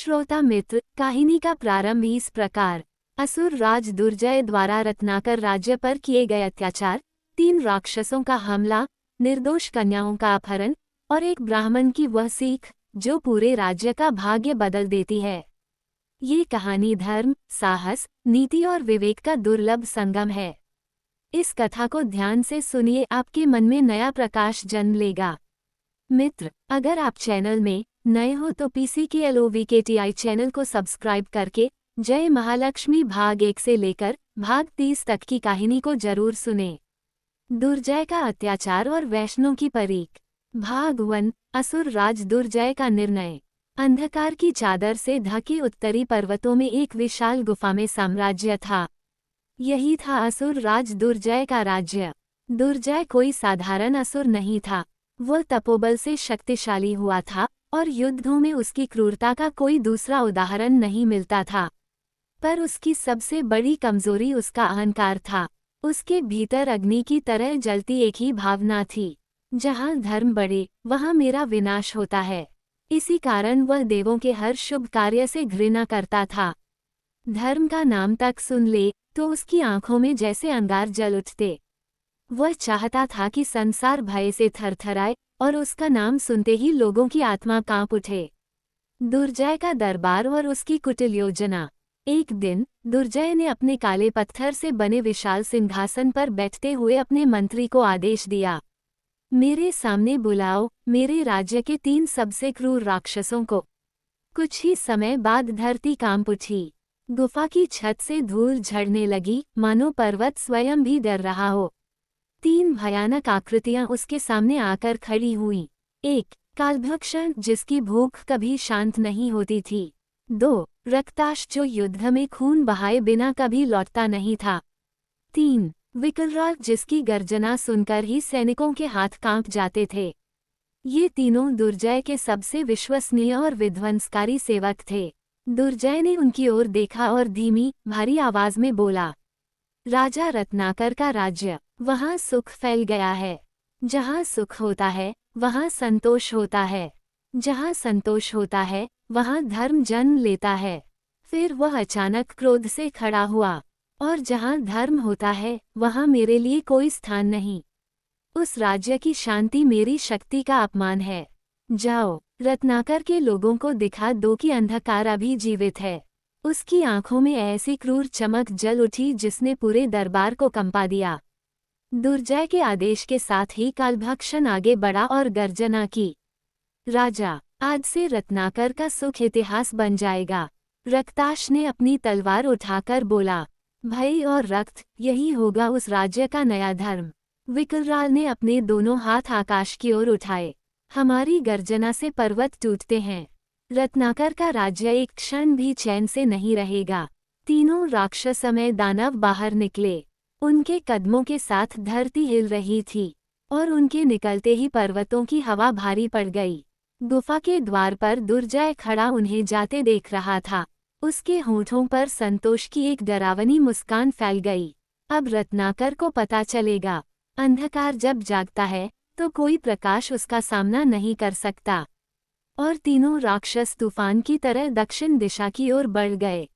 श्रोता मित्र, कहानी का प्रारंभ इस प्रकार। असुर राज दुर्जय द्वारा रत्नाकर राज्य पर किए गए अत्याचार, 3 राक्षसों का हमला, निर्दोष कन्याओं का अपहरण और एक ब्राह्मण की वह सीख जो पूरे राज्य का भाग्य बदल देती है। ये कहानी धर्म, साहस, नीति और विवेक का दुर्लभ संगम है। इस कथा को ध्यान से सुनिए, आपके मन में नया प्रकाश जन्म लेगा। मित्र, अगर आप चैनल में नए हो तो PCKLOVKTI चैनल को सब्सक्राइब करके जय महालक्ष्मी भाग 1 से लेकर भाग 30 तक की कहानी को जरूर सुने। दुर्जय का अत्याचार और वैष्णों की परीख। भाग 1। असुर राज दुर्जय का निर्णय। अंधकार की चादर से ढके उत्तरी पर्वतों में एक विशाल गुफा में साम्राज्य था। यही था असुर राज दुर्जय का राज्य। दुर्जय कोई साधारण असुर नहीं था। वह तपोबल से शक्तिशाली हुआ था और युद्धों में उसकी क्रूरता का कोई दूसरा उदाहरण नहीं मिलता था। पर उसकी सबसे बड़ी कमजोरी उसका अहंकार था। उसके भीतर अग्नि की तरह जलती एक ही भावना थी, जहाँ धर्म बढ़े वहाँ मेरा विनाश होता है। इसी कारण वह देवों के हर शुभ कार्य से घृणा करता था। धर्म का नाम तक सुन ले तो उसकी आंखों में जैसे अंगार जल उठते। वह चाहता था कि संसार भय से थरथराए और उसका नाम सुनते ही लोगों की आत्मा कांप उठे। दुर्जय का दरबार और उसकी कुटिल योजना। एक दिन दुर्जय ने अपने काले पत्थर से बने विशाल सिंहासन पर बैठते हुए अपने मंत्री को आदेश दिया, मेरे सामने बुलाओ मेरे राज्य के 3 सबसे क्रूर राक्षसों को। कुछ ही समय बाद धरती कांप उठी। गुफा की छत से धूल झड़ने लगी, मानो पर्वत स्वयं भी डर रहा हो। 3 भयानक आकृतियां उसके सामने आकर खड़ी हुईं। 1. कालभक्ष जिसकी भूख कभी शांत नहीं होती थी। 2. रक्ताश जो युद्ध में खून बहाए बिना कभी लौटता नहीं था। 3. विकलराग जिसकी गर्जना सुनकर ही सैनिकों के हाथ कांप जाते थे। ये तीनों दुर्जय के सबसे विश्वसनीय और विध्वंसकारी सेवक थे। दुर्जय ने उनकी ओर देखा और धीमी भारी आवाज में बोला, राजा रत्नाकर का राज्य, वहाँ सुख फैल गया है। जहाँ सुख होता है वहाँ संतोष होता है। जहाँ संतोष होता है वहाँ धर्म जन्म लेता है। फिर वह अचानक क्रोध से खड़ा हुआ, और जहाँ धर्म होता है वहाँ मेरे लिए कोई स्थान नहीं। उस राज्य की शांति मेरी शक्ति का अपमान है। जाओ, रत्नाकर के लोगों को दिखा दो कि अंधकार अभी जीवित है। उसकी आंखों में ऐसी क्रूर चमक जल उठी जिसने पूरे दरबार को कंपा दिया। दुर्जय के आदेश के साथ ही कालभक्षण आगे बढ़ा और गर्जना की, राजा, आज से रत्नाकर का सुख इतिहास बन जाएगा। रक्ताश ने अपनी तलवार उठाकर बोला, भय और रक्त, यही होगा उस राज्य का नया धर्म। विकलराल ने अपने दोनों हाथ आकाश की ओर उठाए, हमारी गर्जना से पर्वत टूटते हैं। रत्नाकर का राज्य एक क्षण भी चैन से नहीं रहेगा। तीनों राक्षसमय दानव बाहर निकले। उनके कदमों के साथ धरती हिल रही थी और उनके निकलते ही पर्वतों की हवा भारी पड़ गई। गुफा के द्वार पर दुर्जय खड़ा उन्हें जाते देख रहा था। उसके होठों पर संतोष की एक डरावनी मुस्कान फैल गई। अब रत्नाकर को पता चलेगा, अंधकार जब जागता है तो कोई प्रकाश उसका सामना नहीं कर सकता। और तीनों राक्षस तूफान की तरह दक्षिण दिशा की ओर बढ़ गए,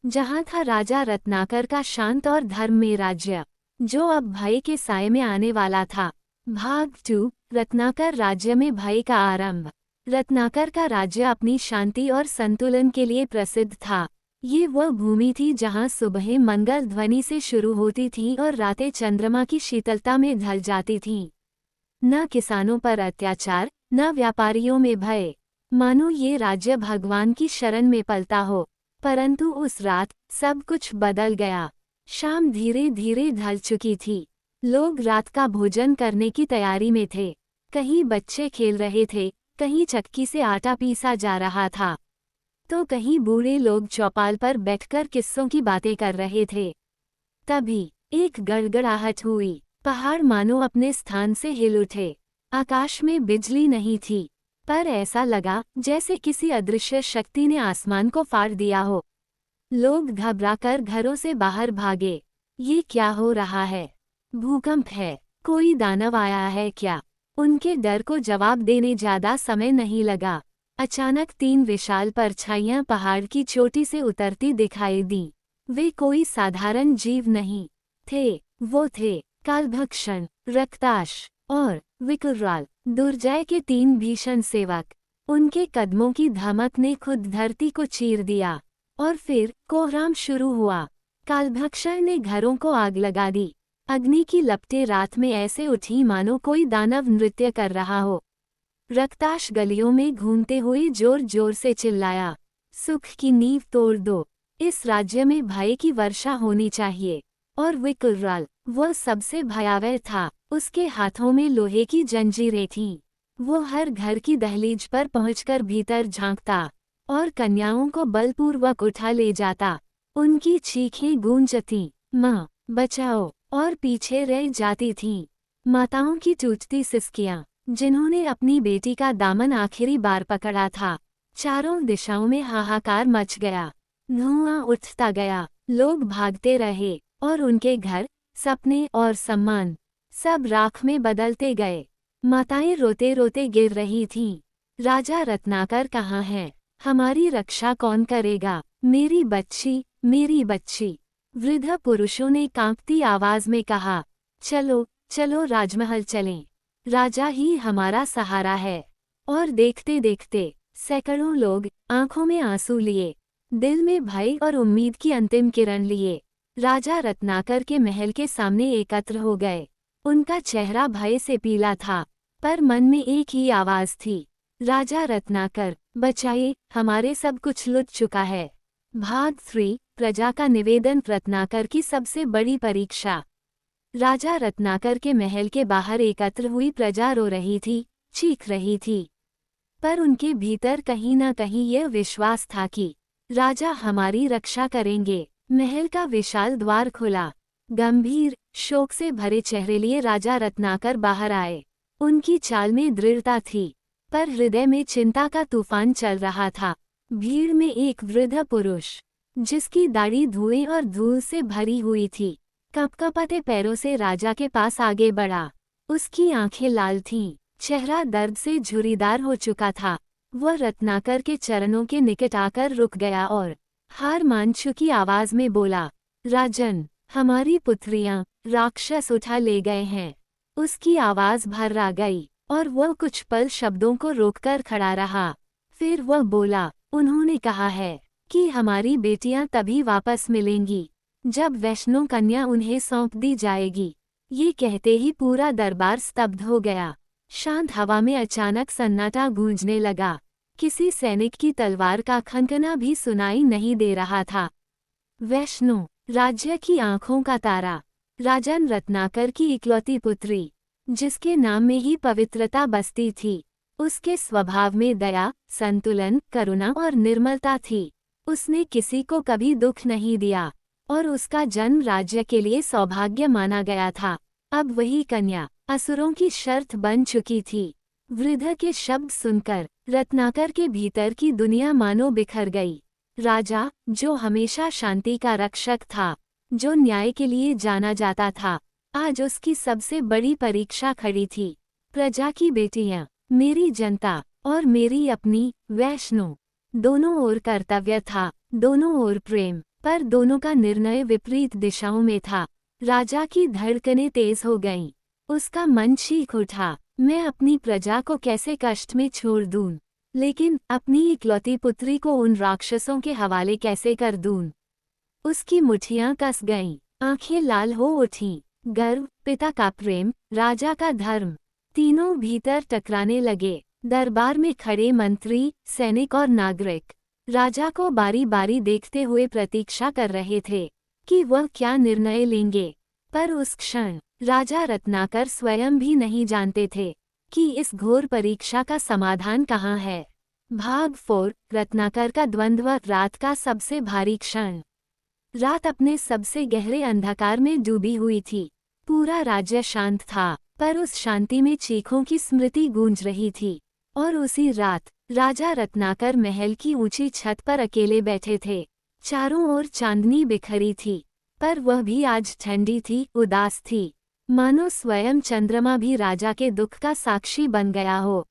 जहाँ था राजा रत्नाकर का शांत और धर्ममय राज्य, जो अब भय के साए में आने वाला था। भाग 2। रत्नाकर राज्य में भय का आरंभ। रत्नाकर का राज्य अपनी शांति और संतुलन के लिए प्रसिद्ध था। ये वह भूमि थी जहाँ सुबहें मंगल ध्वनि से शुरू होती थीं और रातें चंद्रमा की शीतलता में ढल जाती थीं। न किसानों पर अत्याचार, न व्यापारियों में भय, मानो ये राज्य भगवान की शरण में पलता हो। परंतु उस रात सब कुछ बदल गया। शाम धीरे धीरे ढल चुकी थी। लोग रात का भोजन करने की तैयारी में थे। कहीं बच्चे खेल रहे थे, कहीं चक्की से आटा पीसा जा रहा था, तो कहीं बूढ़े लोग चौपाल पर बैठकर किस्सों की बातें कर रहे थे। तभी एक गड़गड़ाहट हुई। पहाड़ मानो अपने स्थान से हिल उठे। आकाश में बिजली नहीं थी, पर ऐसा लगा जैसे किसी अदृश्य शक्ति ने आसमान को फाड़ दिया हो। लोग घबराकर घरों से बाहर भागे। ये क्या हो रहा है? भूकंप है? कोई दानव आया है क्या? उनके डर को जवाब देने ज्यादा समय नहीं लगा। अचानक 3 विशाल परछाइयां पहाड़ की चोटी से उतरती दिखाई दी। वे कोई साधारण जीव नहीं थे, वो थे कालभक्षण, रक्ताश और विकराल दुर्जय के 3 भीषण सेवक। उनके कदमों की धमक ने खुद धरती को चीर दिया और फिर कोहराम शुरू हुआ। कालभक्षण ने घरों को आग लगा दी। अग्नि की लपटें रात में ऐसे उठी मानो कोई दानव नृत्य कर रहा हो। रक्ताश गलियों में घूमते हुए जोर जोर से चिल्लाया, सुख की नींव तोड़ दो, इस राज्य में भय की वर्षा होनी चाहिए। और विकराल, वह सबसे भयावह था, उसके हाथों में लोहे की जंजीरें थीं। वो हर घर की दहलीज पर पहुंचकर भीतर झांकता और कन्याओं को बलपूर्वक उठा ले जाता। उनकी चीखें गूंजती, माँ बचाओ, और पीछे रह जाती थीं। माताओं की टूटती सिसकियां, जिन्होंने अपनी बेटी का दामन आखिरी बार पकड़ा था। चारों दिशाओं में हाहाकार मच गया, धुआं उठता गया, लोग भागते रहे और उनके घर, सपने और सम्मान सब राख में बदलते गए। माताएं रोते रोते गिर रही थीं। राजा रत्नाकर कहाँ है? हमारी रक्षा कौन करेगा? मेरी बच्ची, मेरी बच्ची। वृद्ध पुरुषों ने कांपती आवाज में कहा, चलो चलो राजमहल चलें, राजा ही हमारा सहारा है। और देखते देखते सैकड़ों लोग, आंखों में आंसू लिए, दिल में भय और उम्मीद की अंतिम किरण लिए, राजा रत्नाकर के महल के सामने एकत्र हो गए। उनका चेहरा भय से पीला था, पर मन में एक ही आवाज थी, राजा रत्नाकर, बचाइए, हमारे सब कुछ लुट चुका है। भाग 3, प्रजा का निवेदन। रत्नाकर की सबसे बड़ी परीक्षा। राजा रत्नाकर के महल के बाहर एकत्र हुई प्रजा रो रही थी, चीख रही थी, पर उनके भीतर कहीं न कहीं यह विश्वास था कि राजा हमारी रक्षा करेंगे। महल का विशाल द्वार खुला। गंभीर, शोक से भरे चेहरे लिए राजा रत्नाकर बाहर आए। उनकी चाल में दृढ़ता थी, पर हृदय में चिंता का तूफान चल रहा था। भीड़ में एक वृद्ध पुरुष, जिसकी दाढ़ी धुएं और धूल से भरी हुई थी, कपकपाते पैरों से राजा के पास आगे बढ़ा। उसकी आंखें लाल थीं, चेहरा दर्द से झुर्रीदार हो चुका था। वह रत्नाकर के चरणों के निकट आकर रुक गया और हार मान चुकी आवाज में बोला, राजन, हमारी पुत्रियां राक्षस उठा ले गए हैं। उसकी आवाज भर्रा गई और वह कुछ पल शब्दों को रोककर खड़ा रहा। फिर वह बोला, उन्होंने कहा है कि हमारी बेटियां तभी वापस मिलेंगी जब वैष्णो कन्या उन्हें सौंप दी जाएगी। ये कहते ही पूरा दरबार स्तब्ध हो गया। शांत हवा में अचानक सन्नाटा गूंजने लगा। किसी सैनिक की तलवार का खनकना भी सुनाई नहीं दे रहा था। वैष्णो, राज्य की आंखों का तारा, राजन रत्नाकर की इकलौती पुत्री, जिसके नाम में ही पवित्रता बसती थी। उसके स्वभाव में दया, संतुलन, करुणा और निर्मलता थी। उसने किसी को कभी दुख नहीं दिया और उसका जन्म राज्य के लिए सौभाग्य माना गया था। अब वही कन्या असुरों की शर्त बन चुकी थी। वृद्ध के शब्द सुनकर रत्नाकर के भीतर की दुनिया मानो बिखर गई। राजा, जो हमेशा शांति का रक्षक था, जो न्याय के लिए जाना जाता था, आज उसकी सबसे बड़ी परीक्षा खड़ी थी। प्रजा की बेटियां, मेरी जनता और मेरी अपनी वैष्णो, दोनों ओर कर्तव्य था, दोनों ओर प्रेम, पर दोनों का निर्णय विपरीत दिशाओं में था। राजा की धड़कनें तेज हो गईं। उसका मन चीख उठा, मैं अपनी प्रजा को कैसे कष्ट में छोड़ दूं, लेकिन अपनी इकलौती पुत्री को उन राक्षसों के हवाले कैसे कर दूं। उसकी मुट्ठियां कस गईं, आंखें लाल हो उठीं। गर्व, पिता का प्रेम, राजा का धर्म, तीनों भीतर टकराने लगे। दरबार में खड़े मंत्री, सैनिक और नागरिक राजा को बारी बारी देखते हुए प्रतीक्षा कर रहे थे कि वह क्या निर्णय लेंगे। पर उस क्षण राजा रत्नाकर स्वयं भी नहीं जानते थे कि इस घोर परीक्षा का समाधान कहाँ है। भाग 4, रत्नाकर का द्वंद्व। रात का सबसे भारी क्षण। रात अपने सबसे गहरे अंधकार में डूबी हुई थी। पूरा राज्य शांत था, पर उस शांति में चीखों की स्मृति गूंज रही थी। और उसी रात राजा रत्नाकर महल की ऊंची छत पर अकेले बैठे थे। चारों ओर चांदनी बिखरी थी, पर वह भी आज ठंडी थी, उदास थी, मानो स्वयं चंद्रमा भी राजा के दुख का साक्षी बन गया हो।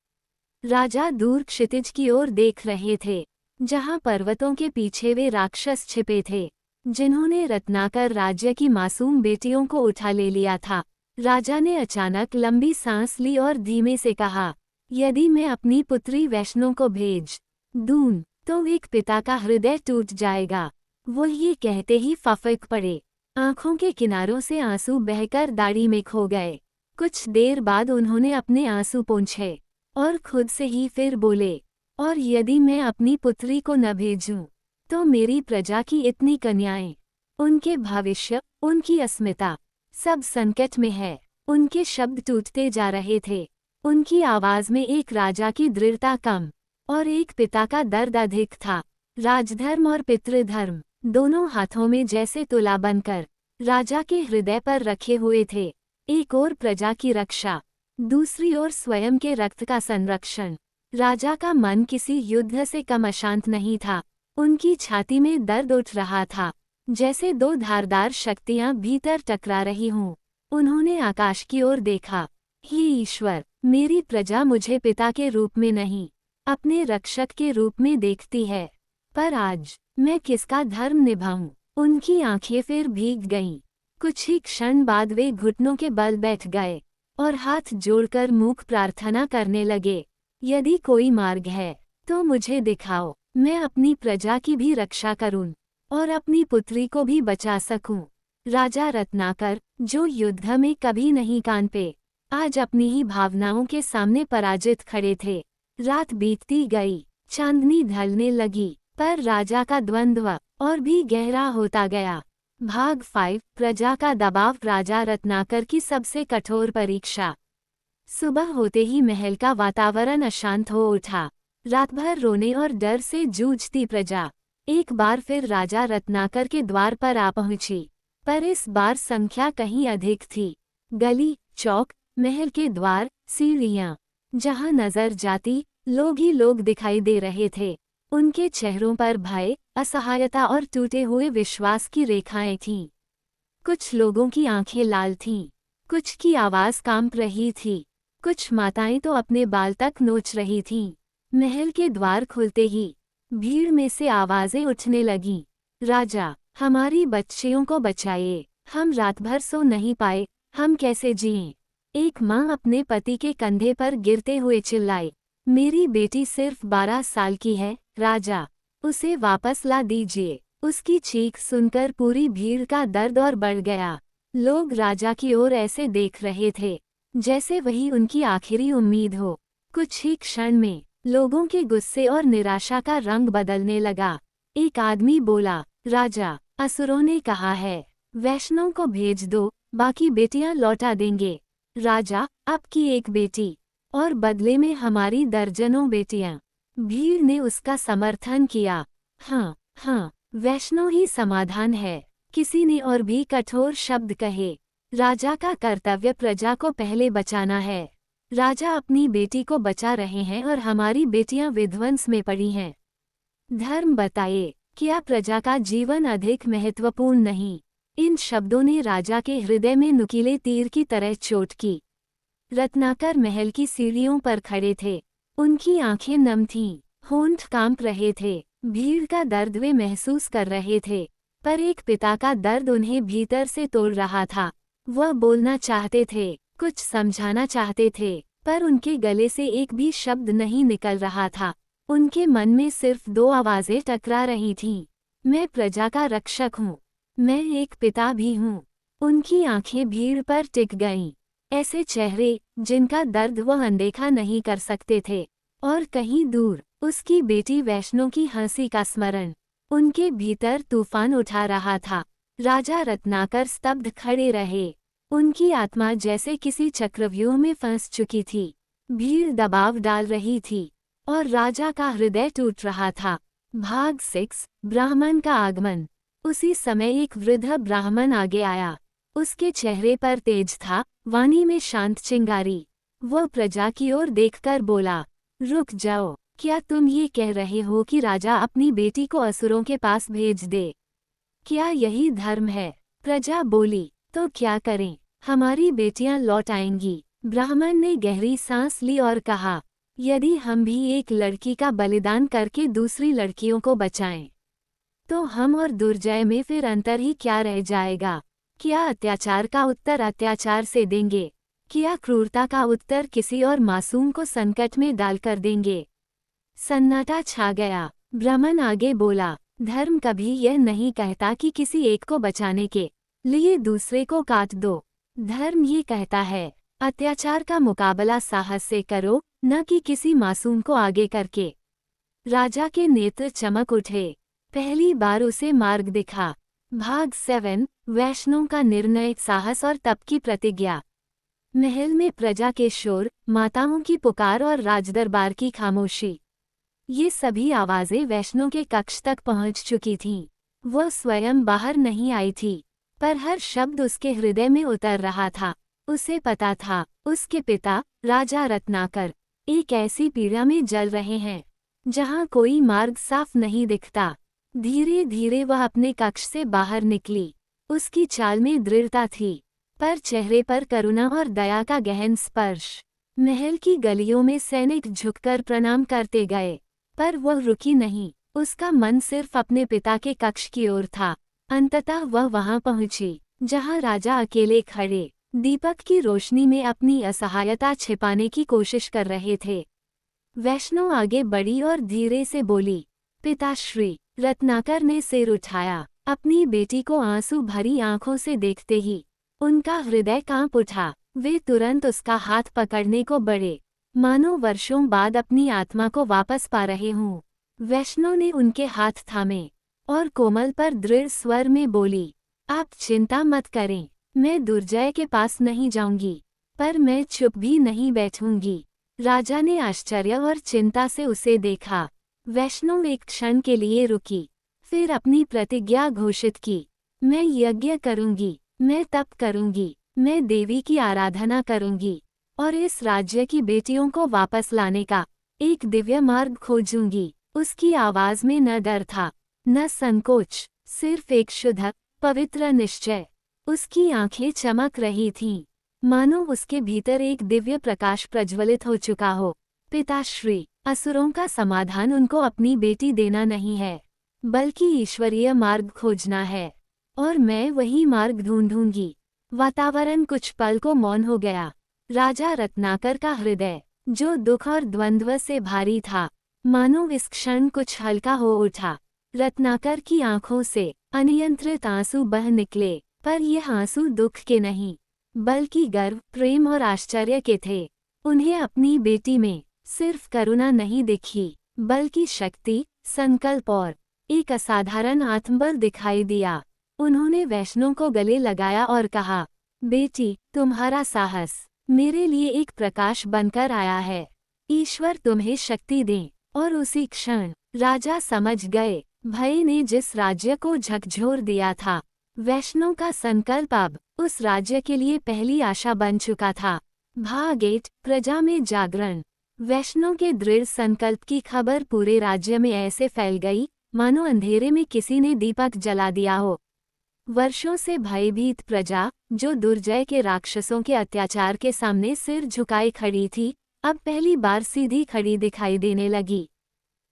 राजा दूर क्षितिज की ओर देख रहे थे, जहां पर्वतों के पीछे वे राक्षस छिपे थे, जिन्होंने रत्नाकर राज्य की मासूम बेटियों को उठा ले लिया था। राजा ने अचानक लंबी सांस ली और धीमे से कहा, यदि मैं अपनी पुत्री वैष्णो को भेज दूं, तो एक पिता का हृदय टूट जाएगा। वो ये कहते ही फफक पड़े। आंखों के किनारों से आंसू बहकर दाढ़ी में खो गए। कुछ देर बाद उन्होंने अपने आंसू पोंछे और खुद से ही फिर बोले, और यदि मैं अपनी पुत्री को न भेजूं, तो मेरी प्रजा की इतनी कन्याएं, उनके भविष्य, उनकी अस्मिता, सब संकट में है। उनके शब्द टूटते जा रहे थे। उनकी आवाज में एक राजा की दृढ़ता कम और एक पिता का दर्द अधिक था। राजधर्म और पितृधर्म दोनों हाथों में जैसे तुला बनकर राजा के हृदय पर रखे हुए थे। एक ओर प्रजा की रक्षा, दूसरी ओर स्वयं के रक्त का संरक्षण। राजा का मन किसी युद्ध से कम अशांत नहीं था। उनकी छाती में दर्द उठ रहा था, जैसे दो धारदार शक्तियां भीतर टकरा रही हों। उन्होंने आकाश की ओर देखा। हे ईश्वर, मेरी प्रजा मुझे पिता के रूप में नहीं, अपने रक्षक के रूप में देखती है, पर आज मैं किसका धर्म निभाऊं? उनकी आंखें फिर भीग गईं। कुछ ही क्षण बाद वे घुटनों के बल बैठ गए और हाथ जोड़कर मूक प्रार्थना करने लगे। यदि कोई मार्ग है तो मुझे दिखाओ, मैं अपनी प्रजा की भी रक्षा करूं और अपनी पुत्री को भी बचा सकूं। राजा रत्नाकर, जो युद्ध में कभी नहीं कांपे, आज अपनी ही भावनाओं के सामने पराजित खड़े थे। रात बीतती गई, चांदनी ढलने लगी, पर राजा का द्वंद्व और भी गहरा होता गया। भाग 5, प्रजा का दबाव। राजा रत्नाकर की सबसे कठोर परीक्षा। सुबह होते ही महल का वातावरण अशांत हो उठा। रात भर रोने और डर से जूझती प्रजा एक बार फिर राजा रत्नाकर के द्वार पर आ पहुंची, पर इस बार संख्या कहीं अधिक थी। गली, चौक, महल के द्वार, सीढ़ियां, जहां नजर जाती लोग ही लोग दिखाई दे रहे थे। उनके चेहरों पर भय, असहायता और टूटे हुए विश्वास की रेखाएं थीं। कुछ लोगों की आंखें लाल थीं, कुछ की आवाज कांप रही थी, कुछ माताएं तो अपने बाल तक नोच रही थीं। महल के द्वार खुलते ही भीड़ में से आवाजें उठने लगीं। राजा, हमारी बच्चियों को बचाइए, हम रात भर सो नहीं पाए, हम कैसे जिएं? एक माँ अपने पति के कंधे पर गिरते हुए चिल्लाई, मेरी बेटी सिर्फ 12 साल की है, राजा, उसे वापस ला दीजिए। उसकी चीख सुनकर पूरी भीड़ का दर्द और बढ़ गया। लोग राजा की ओर ऐसे देख रहे थे जैसे वही उनकी आखिरी उम्मीद हो। कुछ ही क्षण में लोगों के गुस्से और निराशा का रंग बदलने लगा। एक आदमी बोला, राजा, असुरों ने कहा है, वैष्णव को भेज दो, बाकी बेटियां लौटा देंगे। राजा, आपकी एक बेटी और बदले में हमारी दर्जनों बेटियां। भीड़ ने उसका समर्थन किया। हाँ हाँ, वैष्णव ही समाधान है। किसी ने और भी कठोर शब्द कहे। राजा का कर्तव्य प्रजा को पहले बचाना है। राजा अपनी बेटी को बचा रहे हैं और हमारी बेटियां विध्वंस में पड़ी हैं। धर्म बताइए, क्या प्रजा का जीवन अधिक महत्वपूर्ण नहीं? इन शब्दों ने राजा के हृदय में नुकीले तीर की तरह चोट की। रत्नाकर महल की सीढ़ियों पर खड़े थे। उनकी आंखें नम थीं, होंठ कांप रहे थे। भीड़ का दर्द वे महसूस कर रहे थे, पर एक पिता का दर्द उन्हें भीतर से तोड़ रहा था। वह बोलना चाहते थे, कुछ समझाना चाहते थे, पर उनके गले से एक भी शब्द नहीं निकल रहा था। उनके मन में सिर्फ 2 आवाजें टकरा रही थीं, मैं प्रजा का रक्षक हूँ, मैं एक पिता भी हूँ। उनकी आंखें भीड़ पर टिक गईं। ऐसे चेहरे जिनका दर्द वह अनदेखा नहीं कर सकते थे। और कहीं दूर उसकी बेटी वैष्णो की हंसी का स्मरण उनके भीतर तूफान उठा रहा था। राजा रत्नाकर स्तब्ध खड़े रहे। उनकी आत्मा जैसे किसी चक्रव्यूह में फंस चुकी थी। भीड़ दबाव डाल रही थी और राजा का हृदय टूट रहा था। भाग 6, ब्राह्मण का आगमन। उसी समय एक वृद्ध ब्राह्मण आगे आया। उसके चेहरे पर तेज था, वाणी में शांत चिंगारी। वह प्रजा की ओर देखकर बोला, रुक जाओ, क्या तुम ये कह रहे हो कि राजा अपनी बेटी को असुरों के पास भेज दे? क्या यही धर्म है? प्रजा बोली, तो क्या करें, हमारी बेटियां लौट आएंगी। ब्राह्मण ने गहरी सांस ली और कहा, यदि हम भी एक लड़की का बलिदान करके दूसरी लड़कियों को बचाएं, तो हम और दुर्जय में फिर अंतर ही क्या रह जाएगा? क्या अत्याचार का उत्तर अत्याचार से देंगे? क्या क्रूरता का उत्तर किसी और मासूम को संकट में डालकर देंगे? सन्नाटा छा गया। ब्राह्मण आगे बोला, धर्म कभी यह नहीं कहता कि किसी एक को बचाने के लिए दूसरे को काट दो। धर्म ये कहता है, अत्याचार का मुकाबला साहस से करो, न कि किसी मासूम को आगे करके। राजा के नेत्र चमक उठे। पहली बार उसे मार्ग दिखा। भाग 7 वैष्णव का निर्णय, साहस और तप की प्रतिज्ञा। महल में प्रजा के शोर, माताओं की पुकार और राजदरबार की खामोशी, ये सभी आवाजें वैष्णव के कक्ष तक पहुंच चुकी थीं। वह स्वयं बाहर नहीं आई थी, पर हर शब्द उसके हृदय में उतर रहा था। उसे पता था, उसके पिता राजा रत्नाकर एक ऐसी पीड़ा में जल रहे हैं जहां कोई मार्ग साफ नहीं दिखता। धीरे धीरे वह अपने कक्ष से बाहर निकली। उसकी चाल में दृढ़ता थी, पर चेहरे पर करुणा और दया का गहन स्पर्श। महल की गलियों में सैनिक झुककर प्रणाम करते गए, पर वह रुकी नहीं। उसका मन सिर्फ अपने पिता के कक्ष की ओर था। अंततः वह वहां पहुंची जहां राजा अकेले खड़े, दीपक की रोशनी में अपनी असहायता छिपाने की कोशिश कर रहे थे। वैष्णव आगे बढ़ी और धीरे से बोली, पिताश्री। रत्नाकर ने सिर उठाया। अपनी बेटी को आंसू भरी आंखों से देखते ही उनका हृदय कांप उठा। वे तुरंत उसका हाथ पकड़ने को बढ़े, मानो वर्षों बाद अपनी आत्मा को वापस पा रहे हों। वैष्णव ने उनके हाथ थामे और कोमल पर दृढ़ स्वर में बोली, आप चिंता मत करें, मैं दुर्जय के पास नहीं जाऊंगी, पर मैं चुप भी नहीं बैठूंगी। राजा ने आश्चर्य और चिंता से उसे देखा। वैष्णव एक क्षण के लिए रुकी, फिर अपनी प्रतिज्ञा घोषित की, मैं यज्ञ करूंगी, मैं तप करूंगी, मैं देवी की आराधना करूंगी और इस राज्य की बेटियों को वापस लाने का एक दिव्य मार्ग खोजूंगी। उसकी आवाज में न डर था, न संकोच, सिर्फ एक शुद्ध, पवित्र निश्चय। उसकी आंखें चमक रही थीं, मानो उसके भीतर एक दिव्य प्रकाश प्रज्वलित हो चुका हो। पिताश्री, असुरों का समाधान उनको अपनी बेटी देना नहीं है, बल्कि ईश्वरीय मार्ग खोजना है, और मैं वही मार्ग ढूंढूंगी। वातावरण कुछ पल को मौन हो गया। राजा रत्नाकर का हृदय, जो दुख और द्वंद्व से भारी था, मानो इस क्षण कुछ हल्का हो उठा। रत्नाकर की आंखों से अनियंत्रित आंसू बह निकले, पर यह आंसू दुख के नहीं, बल्कि गर्व, प्रेम और आश्चर्य के थे। उन्हें अपनी बेटी में सिर्फ करुणा नहीं दिखी, बल्कि शक्ति, संकल्प और एक असाधारण आत्मबल दिखाई दिया। उन्होंने वैष्णव को गले लगाया और कहा, बेटी, तुम्हारा साहस मेरे लिए एक प्रकाश बनकर आया है। ईश्वर तुम्हें शक्ति दे। और उसी क्षण राजा समझ गए, भय ने जिस राज्य को झकझोर दिया था, वैष्णव का संकल्प अब उस राज्य के लिए पहली आशा बन चुका था। भाग 8 प्रजा में जागरण। वैष्णव के दृढ़ संकल्प की खबर पूरे राज्य में ऐसे फैल गई, मानो अंधेरे में किसी ने दीपक जला दिया हो। वर्षों से भयभीत प्रजा, जो दुर्जय के राक्षसों के अत्याचार के सामने सिर झुकाए खड़ी थी, अब पहली बार सीधी खड़ी दिखाई देने लगी।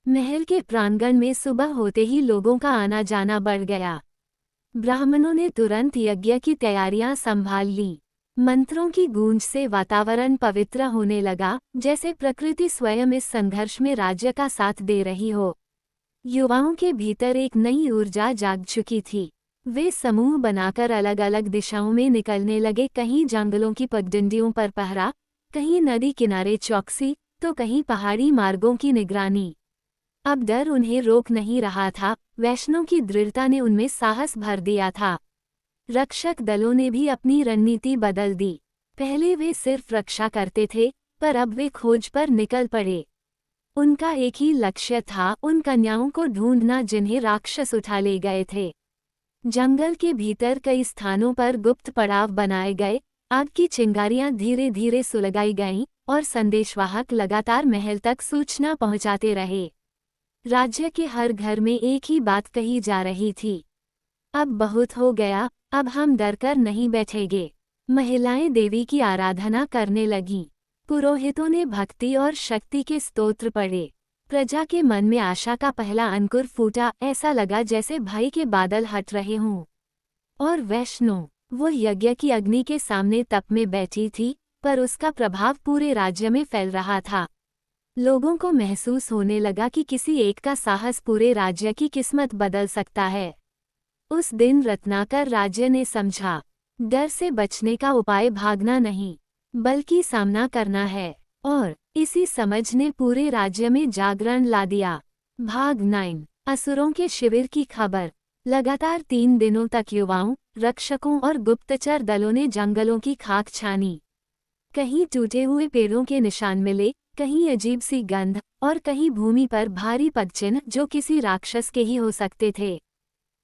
महल के प्रांगण में सुबह होते ही लोगों का आना जाना बढ़ गया। ब्राह्मणों ने तुरंत यज्ञ की तैयारियां संभाल लीं। मंत्रों की गूंज से वातावरण पवित्र होने लगा, जैसे प्रकृति स्वयं इस संघर्ष में राज्य का साथ दे रही हो। युवाओं के भीतर एक नई ऊर्जा जाग चुकी थी। वे समूह बनाकर अलग अलग दिशाओं में निकलने लगे, कहीं जंगलों की पगडंडियों पर पहरा, कहीं नदी किनारे चौकसी, तो कहीं पहाड़ी मार्गों की निगरानी। अब डर उन्हें रोक नहीं रहा था, वैष्णव की दृढ़ता ने उनमें साहस भर दिया था। रक्षक दलों ने भी अपनी रणनीति बदल दी। पहले वे सिर्फ रक्षा करते थे, पर अब वे खोज पर निकल पड़े। उनका एक ही लक्ष्य था, उन कन्याओं को ढूंढना जिन्हें राक्षस उठा ले गए थे। जंगल के भीतर कई स्थानों पर गुप्त पड़ाव बनाए गए, आग की चिंगारियां धीरे धीरे सुलगाई गईं और संदेशवाहक लगातार महल तक सूचना पहुंचाते रहे। राज्य के हर घर में एक ही बात कही जा रही थी, अब बहुत हो गया, अब हम डरकर नहीं बैठेंगे। महिलाएं देवी की आराधना करने लगीं। पुरोहितों ने भक्ति और शक्ति के स्तोत्र पढ़े। प्रजा के मन में आशा का पहला अंकुर फूटा। ऐसा लगा जैसे भय के बादल हट रहे हों। और वैष्णो, वो यज्ञ की अग्नि के सामने तप में बैठी थी, पर उसका प्रभाव पूरे राज्य में फैल रहा था। लोगों को महसूस होने लगा कि किसी एक का साहस पूरे राज्य की किस्मत बदल सकता है। उस दिन रत्नाकर राज्य ने समझा, डर से बचने का उपाय भागना नहीं, बल्कि सामना करना है। और इसी समझ ने पूरे राज्य में जागरण ला दिया। भाग 9। असुरों के शिविर की खबर। लगातार 3 दिनों तक युवाओं, रक्षकों और गुप्तचर दलों ने जंगलों की खाक छानी। कहीं टूटे हुए पेड़ों के निशान मिले, कहीं अजीब सी गंध, और कहीं भूमि पर भारी पदचिन्ह जो किसी राक्षस के ही हो सकते थे।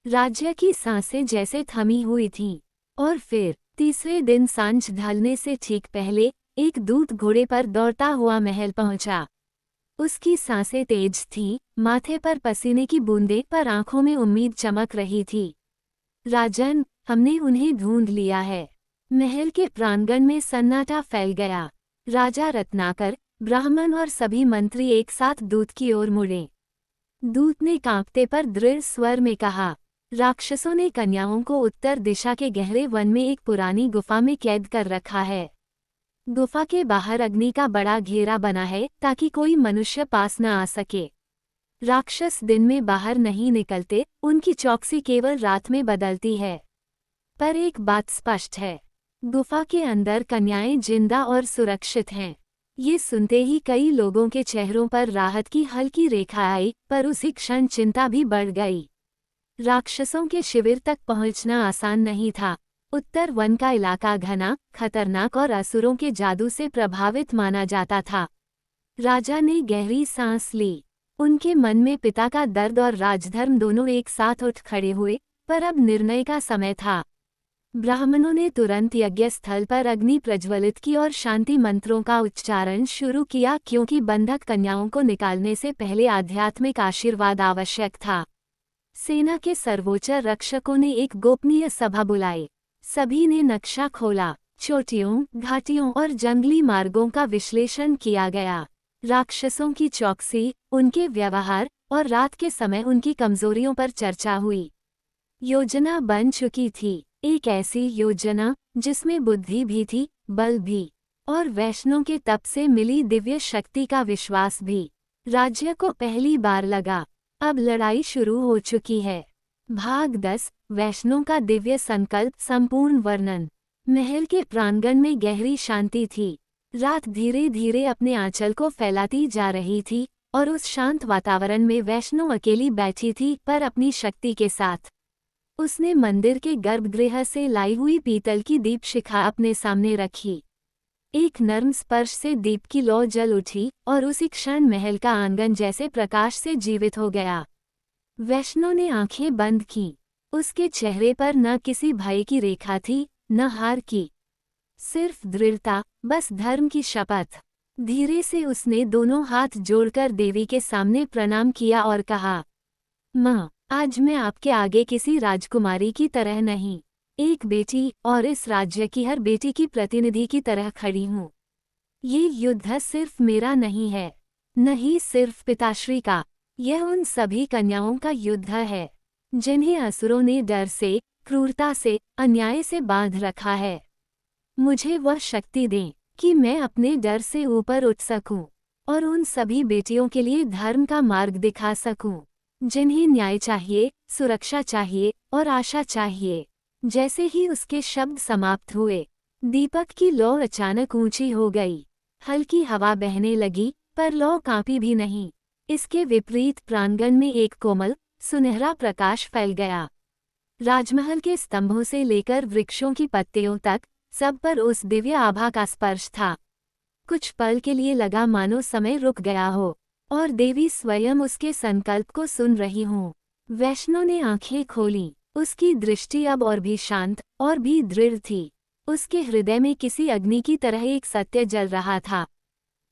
राज्य की सांसें जैसे थमी हुई थीं। और फिर तीसरे दिन सांझ ढलने से ठीक पहले एक दूत घोड़े पर दौड़ता हुआ महल पहुंचा। उसकी सांसें तेज थीं, माथे पर पसीने की बूंदें, पर आंखों में उम्मीद चमक रही थी। राजन, हमने उन्हें ढूंढ लिया है। महल के प्रांगण में सन्नाटा फैल गया। राजा रत्नाकर, ब्राह्मण और सभी मंत्री एक साथ दूत की ओर मुड़े। दूत ने कांपते पर दृढ़ स्वर में कहा, राक्षसों ने कन्याओं को उत्तर दिशा के गहरे वन में एक पुरानी गुफा में कैद कर रखा है। गुफा के बाहर अग्नि का बड़ा घेरा बना है ताकि कोई मनुष्य पास न आ सके। राक्षस दिन में बाहर नहीं निकलते, उनकी चौकसी केवल रात में बदलती है। पर एक बात स्पष्ट है, गुफा के अंदर कन्याएं जिंदा और सुरक्षित हैं। ये सुनते ही कई लोगों के चेहरों पर राहत की हल्की रेखा आई, पर उसी क्षण चिंता भी बढ़ गई। राक्षसों के शिविर तक पहुंचना आसान नहीं था। उत्तर वन का इलाका घना, खतरनाक और असुरों के जादू से प्रभावित माना जाता था। राजा ने गहरी सांस ली। उनके मन में पिता का दर्द और राजधर्म दोनों एक साथ उठ खड़े हुए, पर अब निर्णय का समय था। ब्राह्मणों ने तुरंत यज्ञ स्थल पर अग्नि प्रज्वलित की और शांति मंत्रों का उच्चारण शुरू किया, क्योंकि बंधक कन्याओं को निकालने से पहले आध्यात्मिक आशीर्वाद आवश्यक था। सेना के सर्वोच्च रक्षकों ने एक गोपनीय सभा बुलाई। सभी ने नक्शा खोला। चोटियों, घाटियों और जंगली मार्गों का विश्लेषण किया गया। राक्षसों की चौकसी, उनके व्यवहार और रात के समय उनकी कमजोरियों पर चर्चा हुई। योजना बन चुकी थी, एक ऐसी योजना जिसमें बुद्धि भी थी, बल भी, और वैष्णों के तप से मिली दिव्य शक्ति का विश्वास भी। राज्य को पहली बार लगा, अब लड़ाई शुरू हो चुकी है। भाग 10। वैष्णों का दिव्य संकल्प। संपूर्ण वर्णन। महल के प्रांगण में गहरी शांति थी। रात धीरे धीरे अपने आंचल को फैलाती जा रही थी, और उस शांत वातावरण में वैष्णो अकेली बैठी थी, पर अपनी शक्ति के साथ। उसने मंदिर के गर्भगृह से लाई हुई पीतल की दीप शिखा अपने सामने रखी। एक नर्म स्पर्श से दीप की लौ जल उठी, और उसी क्षण महल का आंगन जैसे प्रकाश से जीवित हो गया। वैष्णो ने आंखें बंद कीं। उसके चेहरे पर न किसी भय की रेखा थी, न हार की, सिर्फ दृढ़ता, बस धर्म की शपथ। धीरे से उसने दोनों हाथ जोड़कर देवी के सामने प्रणाम किया और कहा, माँ, आज मैं आपके आगे किसी राजकुमारी की तरह नहीं, एक बेटी और इस राज्य की हर बेटी की प्रतिनिधि की तरह खड़ी हूँ। ये युद्ध सिर्फ मेरा नहीं है, नहीं सिर्फ पिताश्री का, यह उन सभी कन्याओं का युद्ध है जिन्हें असुरों ने डर से, क्रूरता से, अन्याय से बांध रखा है। मुझे वह शक्ति दें कि मैं अपने डर से ऊपर उठ सकूं, और उन सभी बेटियों के लिए धर्म का मार्ग दिखा सकूं, जिन्हें न्याय चाहिए, सुरक्षा चाहिए और आशा चाहिए। जैसे ही उसके शब्द समाप्त हुए, दीपक की लौ अचानक ऊंची हो गई। हल्की हवा बहने लगी, पर लौ कांपी भी नहीं। इसके विपरीत प्रांगण में एक कोमल, सुनहरा प्रकाश फैल गया। राजमहल के स्तंभों से लेकर वृक्षों की पत्तियों तक, सब पर उस दिव्य आभा का स्पर्श था। कुछ पल के लिए लगा मानो समय रुक गया हो, और देवी स्वयं उसके संकल्प को सुन रही हो। वैष्णो ने आंखें खोलीं। उसकी दृष्टि अब और भी शांत और भी दृढ़ थी। उसके हृदय में किसी अग्नि की तरह एक सत्य जल रहा था।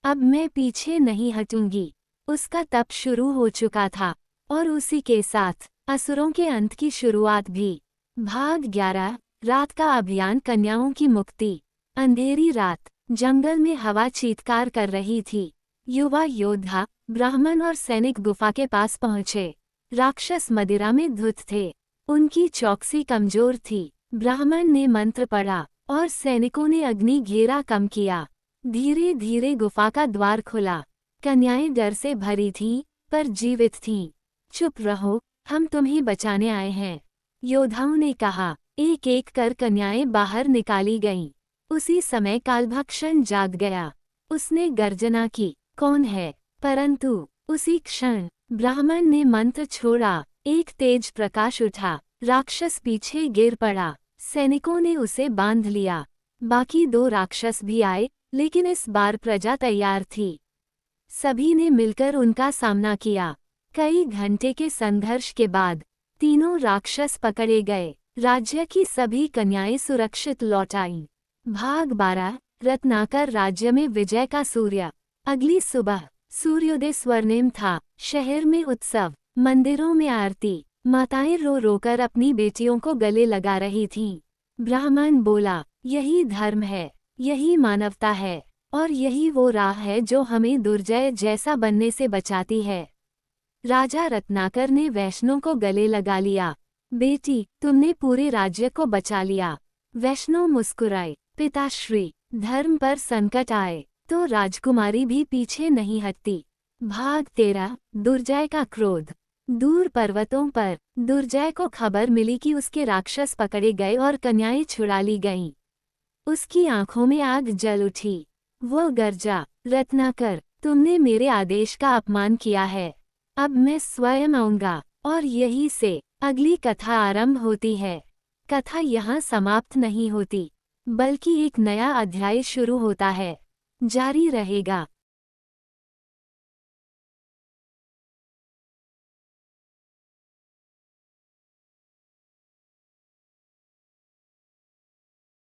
अब मैं पीछे नहीं हटूंगी। उसका तप शुरू हो चुका था, और उसी के साथ असुरों के अंत की शुरुआत भी। भाग 11। रात का अभियान। कन्याओं की मुक्ति। अंधेरी रात, जंगल में हवा चीत्कार कर रही थी। युवा योद्धा, ब्राह्मण और सैनिक गुफा के पास पहुंचे। राक्षस मदिरा में धुत थे। उनकी चौकसी कमजोर थी। ब्राह्मण ने मंत्र पढ़ा और सैनिकों ने अग्नि घेरा कम किया। धीरे धीरे गुफा का द्वार खुला। कन्याएं डर से भरी थीं, पर जीवित थीं। चुप रहो, हम तुम्हें बचाने आए हैं, योद्धाओं ने कहा। एक एक कर कन्याएं बाहर निकाली गईं। उसी समय कालभक्षण जाग गया। उसने गर्जना की, कौन है? परंतु उसी क्षण ब्राह्मण ने मंत्र छोड़ा। एक तेज प्रकाश उठा। राक्षस पीछे गिर पड़ा। सैनिकों ने उसे बांध लिया। बाकी 2 राक्षस भी आए, लेकिन इस बार प्रजा तैयार थी। सभी ने मिलकर उनका सामना किया। कई घंटे के संघर्ष के बाद तीनों राक्षस पकड़े गए। राज्य की सभी कन्याएं सुरक्षित लौट आईं। भाग 12 रत्नाकर राज्य में विजय का सूर्य। अगली सुबह सूर्योदय स्वर्णिम था। शहर में उत्सव, मंदिरों में आरती। माताएं रो रोकर अपनी बेटियों को गले लगा रही थीं। ब्राह्मण बोला, यही धर्म है, यही मानवता है, और यही वो राह है जो हमें दुर्जय जैसा बनने से बचाती है। राजा रत्नाकर ने वैष्णो को गले लगा लिया। बेटी, तुमने पूरे राज्य को बचा लिया। वैष्णो मुस्कुराए। पिताश्री, धर्म पर संकट आए तो राजकुमारी भी पीछे नहीं हटती। भाग 13 दुर्जय का क्रोध। दूर पर्वतों पर दुर्जय को खबर मिली कि उसके राक्षस पकड़े गए और कन्याएं छुड़ा ली गईं। उसकी आंखों में आग जल उठी। वो गरजा, रत्नाकर, तुमने मेरे आदेश का अपमान किया है। अब मैं स्वयं आऊंगा। और यहीं से अगली कथा आरंभ होती है। कथा यहाँ समाप्त नहीं होती, बल्कि एक नया अध्याय शुरू होता है। जारी रहेगा।